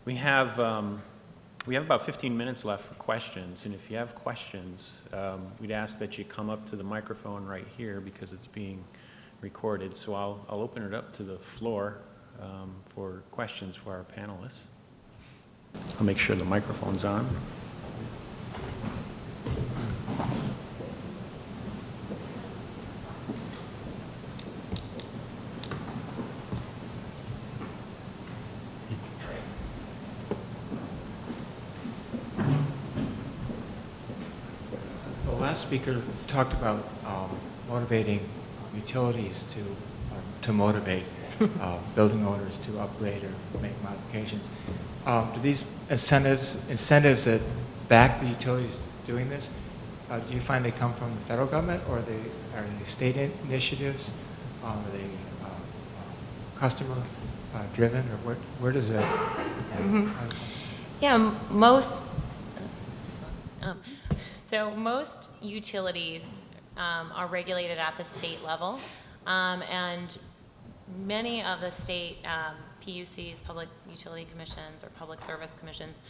We have about 15 minutes left for questions, and if you have questions, we'd ask that you come up to the microphone right here because it's being recorded. So I'll open it up to the floor for questions for our panelists. I'll make sure the microphone's on. The last speaker talked about motivating utilities to motivate building owners to upgrade or make modifications. Do these incentives that back the utilities doing this, do you find they come from the federal government, or are they state initiatives? Are they customer driven, or where does that? Yeah, so most utilities are regulated at the state level, and many of the state PUCs, public utility commissions, or public service commissions,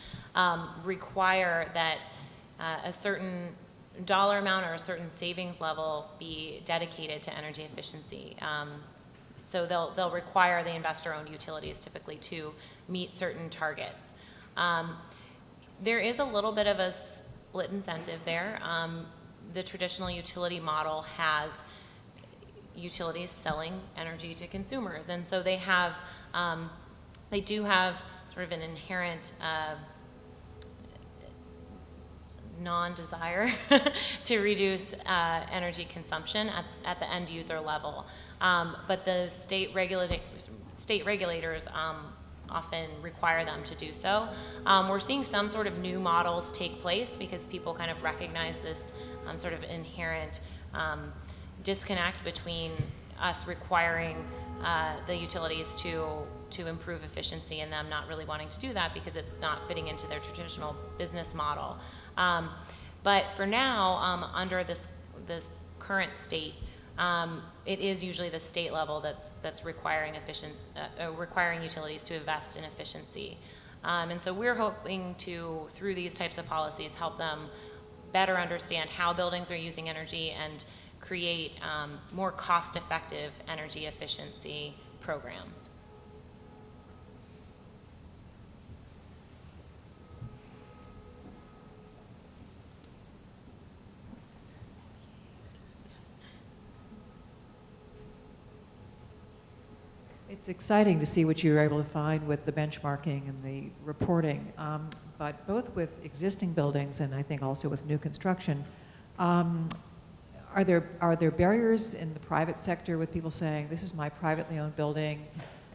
require that a certain dollar amount or a certain savings level be dedicated to energy efficiency. So they'll require the investor-owned utilities typically to meet certain targets. There is a little bit of a split incentive there. The traditional utility model has utilities selling energy to consumers, and so they do have sort of an inherent non-desire to reduce energy consumption at the end user level. But the state regulators often require them to do so. We're seeing some sort of new models take place because people kind of recognize this sort of inherent disconnect between us requiring the utilities to improve efficiency and them not really wanting to do that because it's not fitting into their traditional business model. But for now, under this current state, it is usually the state level that's requiring utilities to invest in efficiency. And so we're hoping to, through these types of policies, help them better understand how buildings are using energy and create more cost-effective energy efficiency programs. It's exciting to see what you were able to find with the benchmarking and the reporting, but both with existing buildings and I think also with new construction, are there barriers in the private sector with people saying, this is my privately owned building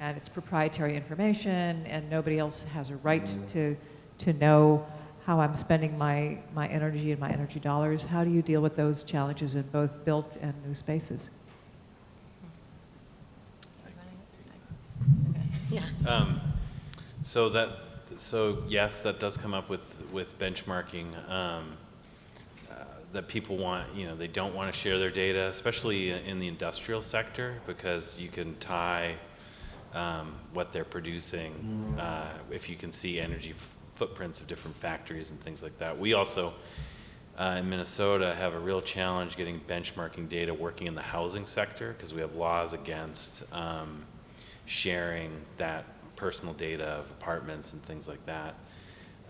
and it's proprietary information and nobody else has a right to know how I'm spending my energy and my energy dollars? How do you deal with those challenges in both built and new spaces? Yeah. So yes, that does come up with benchmarking. That people want, they don't want to share their data, especially in the industrial sector, because you can tie what they're producing if you can see energy footprints of different factories and things like that. We also, in Minnesota, have a real challenge getting benchmarking data working in the housing sector because we have laws against sharing that personal data of apartments and things like that.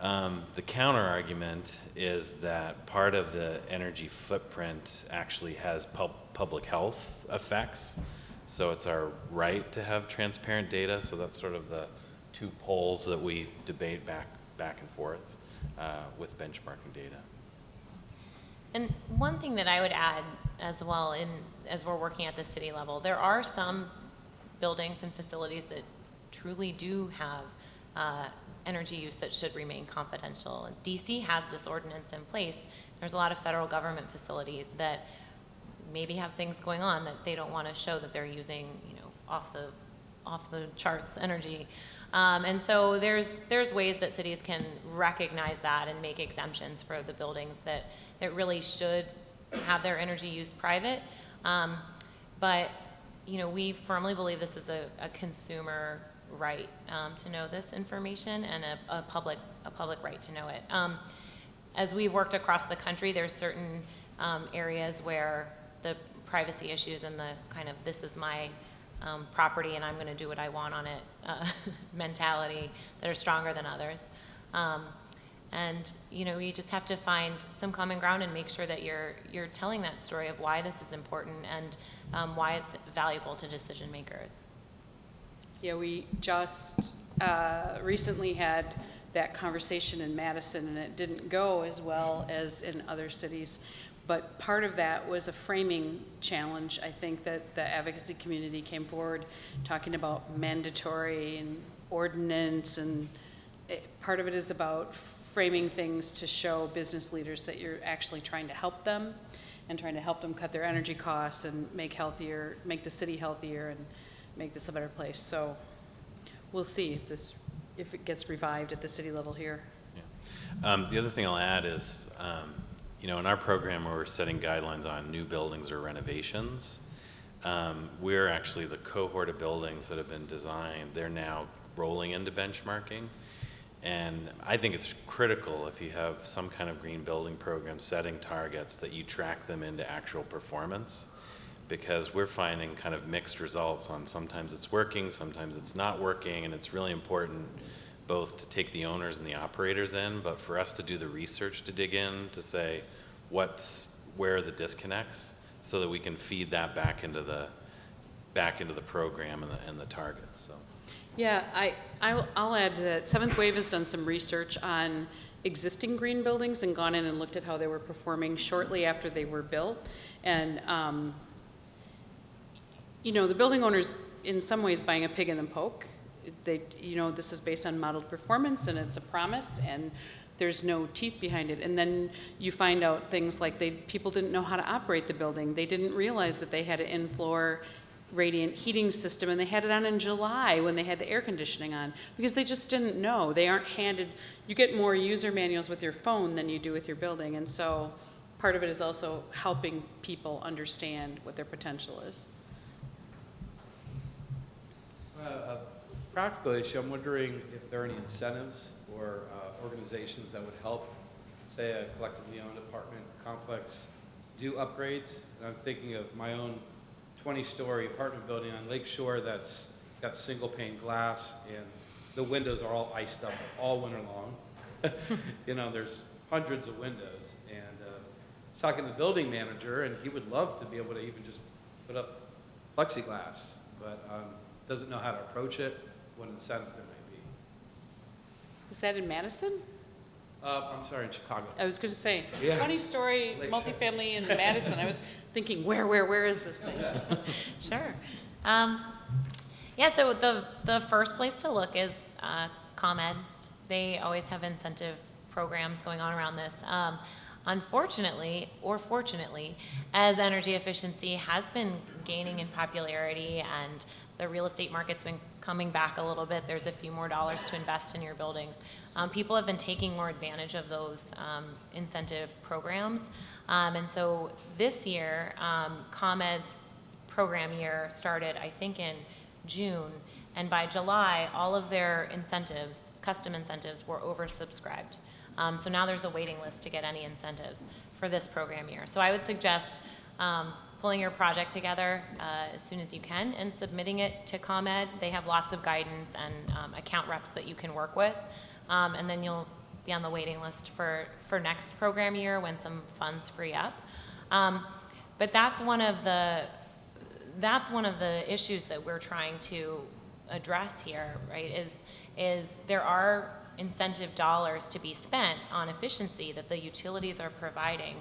The counter argument is that part of the energy footprint actually has public health effects. So it's our right to have transparent data. So that's sort of the two poles that we debate back and forth with benchmarking data. And one thing that I would add as well, as we're working at the city level, there are some buildings and facilities that truly do have energy use that should remain confidential. And DC has this ordinance in place. There's a lot of federal government facilities that maybe have things going on that they don't want to show that they're using, off the charts energy. And so there's ways that cities can recognize that and make exemptions for the buildings that really should have their energy use private. But we firmly believe this is a consumer right to know this information and a public right to know it. As we've worked across the country, there's certain areas where the privacy issues and the kind of this is my property and I'm going to do what I want on it mentality that are stronger than others. And you know, you just have to find some common ground and make sure that you're telling that story of why this is important and why it's valuable to decision makers. Yeah, we just recently had that conversation in Madison, and it didn't go as well as in other cities. But part of that was a framing challenge. I think that the advocacy community came forward talking about mandatory and ordinance, and part of it is about framing things to show business leaders that you're actually trying to help them and trying to help them cut their energy costs and make the city healthier and make this a better place. So we'll see if it gets revived at the city level here. Yeah. The other thing I'll add is, you know, in our program where we're setting guidelines on new buildings or renovations, we're actually the cohort of buildings that have been designed, they're now rolling into benchmarking. And I think it's critical if you have some kind of green building program setting targets that you track them into actual performance, because we're finding kind of mixed results on sometimes it's working, sometimes it's not working, and it's really important both to take the owners and the operators in, but for us to do the research to dig in to say where are the disconnects so that we can feed that back into the program and the targets. So. Yeah, I'll add that Seventh Wave has done some research on existing green buildings and gone in and looked at how they were performing shortly after they were built. And, you know, the building owners in some ways buying a pig in the poke. You know, this is based on modeled performance and it's a promise and there's no teeth behind it. And then you find out things like people didn't know how to operate the building. They didn't realize that they had an in-floor radiant heating system, and they had it on in July when they had the air conditioning on, because they just didn't know. They aren't handed, you get more user manuals with your phone than you do with your building, and so part of it is also helping people understand what their potential is. A practical issue, I'm wondering if there are any incentives or organizations that would help, say, a collectively owned apartment complex do upgrades. And I'm thinking of my own 20-story apartment building on Lake Shore that's got single pane glass and the windows are all iced up all winter long. You know, there's hundreds of windows, and I was talking to the building manager and he would love to be able to even just put up plexiglass, but doesn't know how to approach it, what incentives there might be. Is that in Madison? I'm sorry, in Chicago. I was going to say, Yeah. 20-story Lake multifamily in Madison. I was thinking, where is this thing? Sure. Yeah, so the first place to look is ComEd. They always have incentive programs going on around this. Unfortunately, or fortunately, as energy efficiency has been gaining in popularity and the real estate market's been coming back a little bit, there's a few more dollars to invest in your buildings. People have been taking more advantage of those incentive programs. And so this year, ComEd's program year started, I think, in June. And by July, all of their incentives, custom incentives, were oversubscribed. So now there's a waiting list to get any incentives for this program year. So I would suggest pulling your project together as soon as you can and submitting it to ComEd. They have lots of guidance and account reps that you can work with. And then you'll be on the waiting list for next program year when some funds free up. But that's one of the issues that we're trying to address here, right? Is there are incentive dollars to be spent on efficiency that the utilities are providing,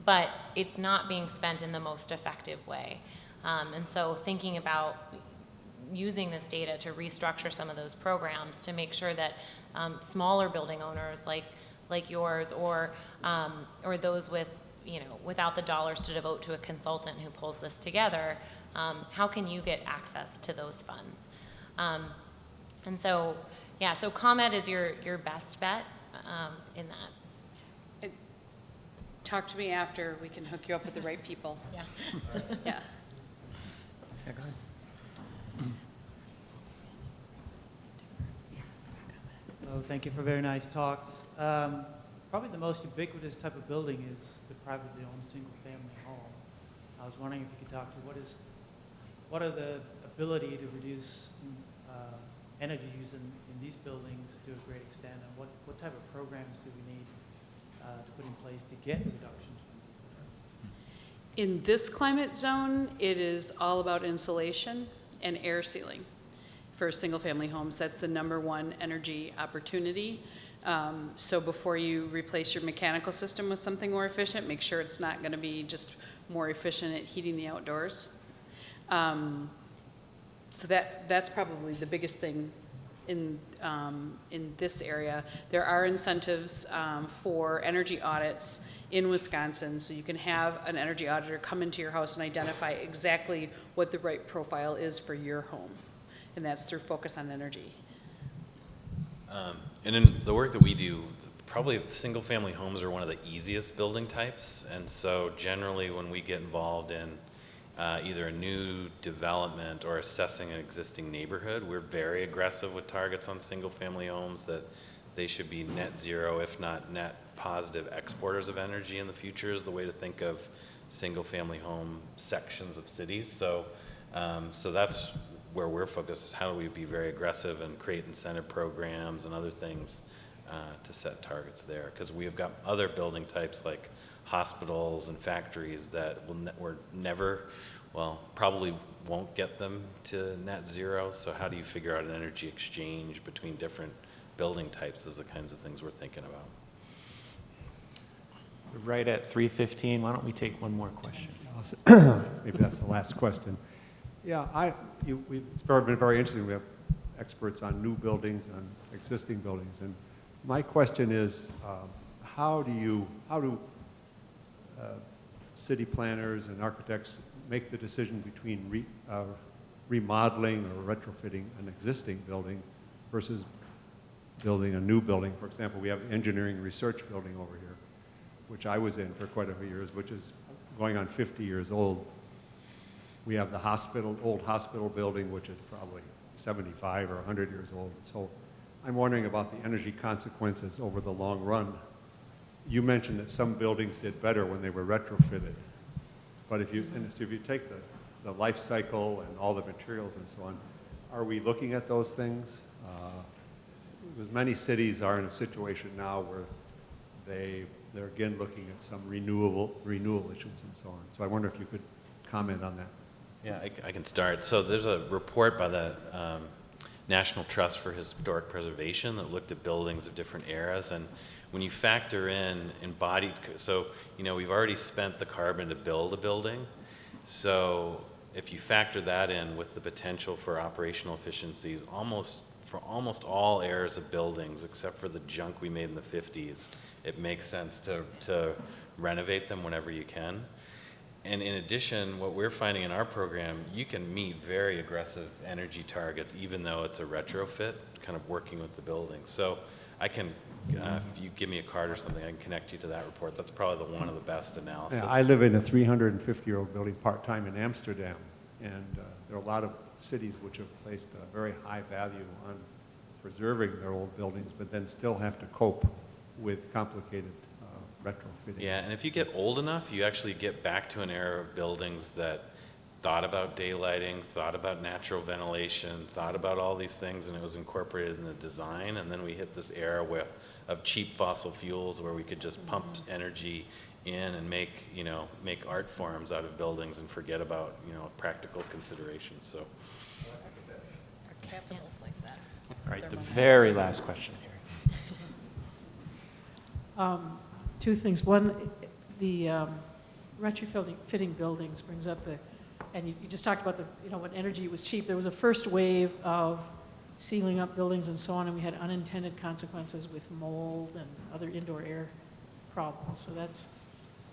but it's not being spent in the most effective way. And so thinking about using this data to restructure some of those programs to make sure that smaller building owners like yours or those with, you know, without the dollars to devote to a consultant who pulls this together, how can you get access to those funds? And so, yeah, so ComEd is your best bet in that. Talk to me after. We can hook you up with the right people. Yeah. Yeah. Yeah, go ahead. Hello, thank you for very nice talks. Probably the most ubiquitous type of building is the privately owned single-family home. I was wondering if you could talk to what are the ability to reduce energy use in these buildings to a great extent, and what type of programs do we need to put in place to get reductions from these? In this climate zone, it is all about insulation and air sealing for single-family homes. That's the #1 energy opportunity. So before you replace your mechanical system with something more efficient, make sure it's not going to be just more efficient at heating the outdoors. So that's probably the biggest thing in this area. There are incentives for energy audits in Wisconsin, so you can have an energy auditor come into your house and identify exactly what the right profile is for your home, and that's through Focus on Energy. And in the work that we do, probably single-family homes are one of the easiest building types, and so generally when we get involved in either a new development or assessing an existing neighborhood, we're very aggressive with targets on single-family homes that they should be net zero, if not net positive exporters of energy in the future is the way to think of single-family home sections of cities. So, so that's where we're focused, is how do we be very aggressive and create incentive programs and other things to set targets there. Because we've got other building types like hospitals and factories that probably won't get them to net zero. So how do you figure out an energy exchange between different building types is the kinds of things we're thinking about. We're right at 3:15. Why don't we take one more question? Maybe that's the last question. Yeah, it's been very interesting. We have experts on new buildings, on existing buildings, and my question is, how do city planners and architects make the decision between remodeling or retrofitting an existing building versus building a new building? For example, we have an engineering research building over here, which I was in for quite a few years, which is going on 50 years old. We have the old hospital building, which is probably 75 or 100 years old. So I'm wondering about the energy consequences over the long run. You mentioned that some buildings did better when they were retrofitted. But if you take the life cycle and all the materials and so on, are we looking at those things? Because many cities are in a situation now where they're again looking at some renewal issues and so on. So I wonder if you could comment on that. Yeah, I can start. So there's a report by the National Trust for Historic Preservation that looked at buildings of different eras, and when you factor in embodied, so we've already spent the carbon to build a building, so if you factor that in with the potential for operational efficiencies, for almost all eras of buildings, except for the junk we made in the 50s, it makes sense to renovate them whenever you can. And in addition, what we're finding in our program, you can meet very aggressive energy targets, even though it's a retrofit, kind of working with the building. So I can, if you give me a card or something, I can connect you to that report. That's probably one of the best analysis. Yeah, I live in a 350-year-old building part-time in Amsterdam, and there are a lot of cities which have placed a very high value on preserving their old buildings, but then still have to cope with complicated retrofitting. Yeah, and if you get old enough, you actually get back to an era of buildings that thought about daylighting, thought about natural ventilation, thought about all these things, and it was incorporated in the design. And then we hit this era of cheap fossil fuels where we could just pump energy in and make art forms out of buildings and forget about practical considerations. So Our capital's like that. All right, the very last question here. Two things. One, the retrofitting buildings brings up and you just talked about when energy was cheap, there was a first wave of sealing up buildings and so on, and we had unintended consequences with mold and other indoor air problems. So that's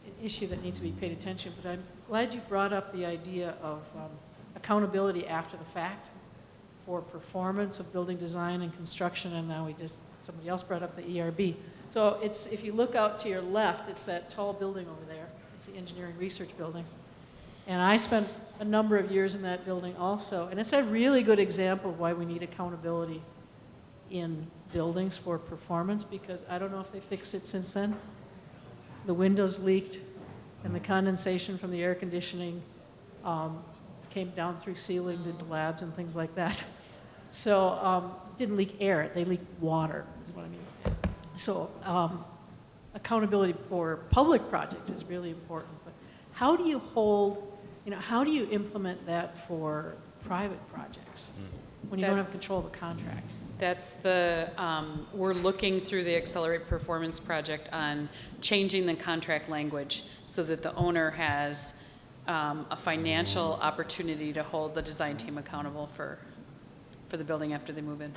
an issue that needs to be paid attention. But I'm glad you brought up the idea of accountability after the fact for performance of building design and construction, and now somebody else brought up the ERB. So if you look out to your left, it's that tall building over there. It's the engineering research building. And I spent a number of years in that building also. And it's a really good example of why we need accountability in buildings for performance, because I don't know if they fixed it since then. The windows leaked, and the condensation from the air conditioning came down through ceilings into labs and things like that. So it didn't leak air, they leaked water, is what I mean. So accountability for public projects is really important, but how do you hold, how do you implement that for private projects when you don't have control of a contract? That's the, we're looking through the Accelerate Performance Project on changing the contract language so that the owner has a financial opportunity to hold the design team accountable for the building after they move in.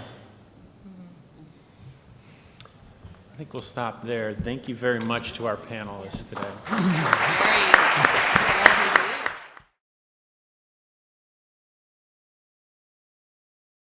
I think we'll stop there. Thank you very much to our panelists today. Great.